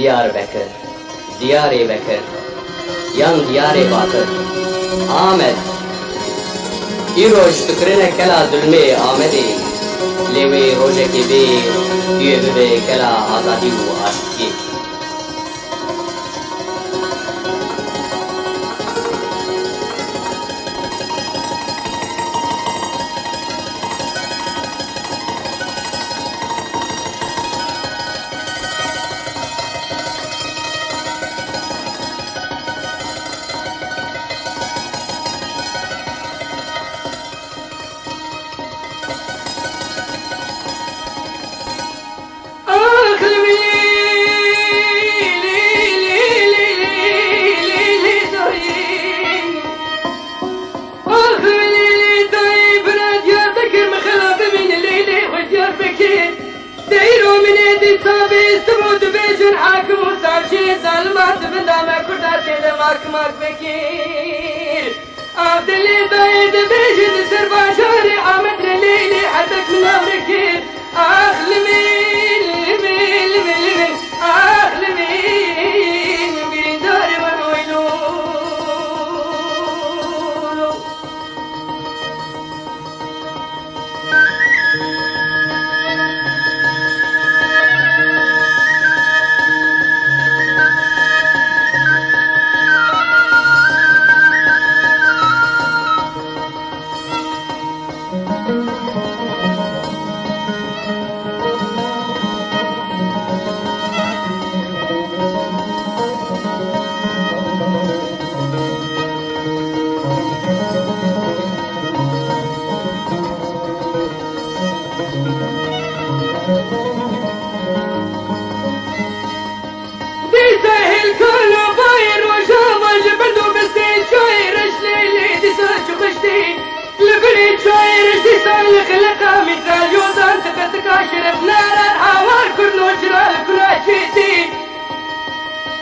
ديار بكر ديار بكر yan diyar batır Ahmet İroş tükrine kela zulme Ahmet'i Levi rojeki bir Yüyebe kela azadi u aşki مارك بكير عبدالله بايد بيجد سربا شاري عمد ليلي حدك من أمريكي آخ لمين لمين لمين لمين آخ لمين بيرين داري ونويلو خلقها مثال يوزان تكتكا شرف نارا حوار كرنو جرال كراجيتي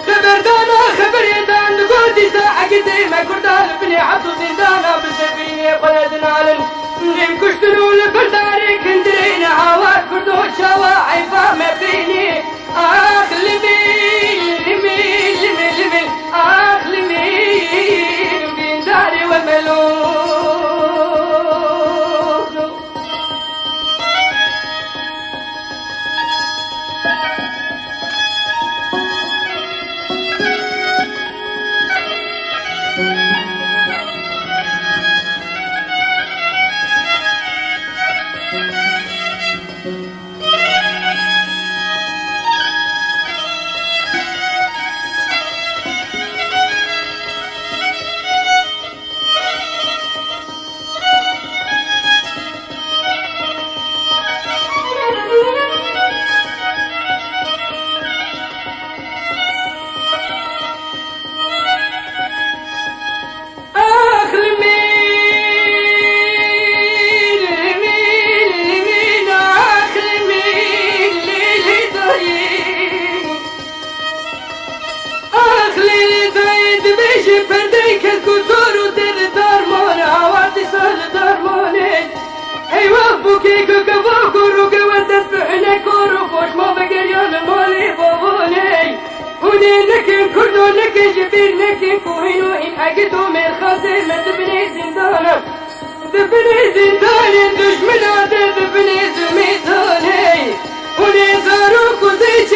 خبردانا خبر يدان دقودي ساعة قديمة كردال بني عبدو زندانا بسفيني قلدنا لن نم كشتنو لبرداري كندرين حوار كردو شواعي فاهم فيني آخ لمين لمين لمين لمين آخ لمين بين داري وملون لكن كردو لكن جبير لكن كوهنو إن أجدو من خاسر ما تبني زندانا تبني زندان دشمنا تبني زميزاني ونزاروكو زي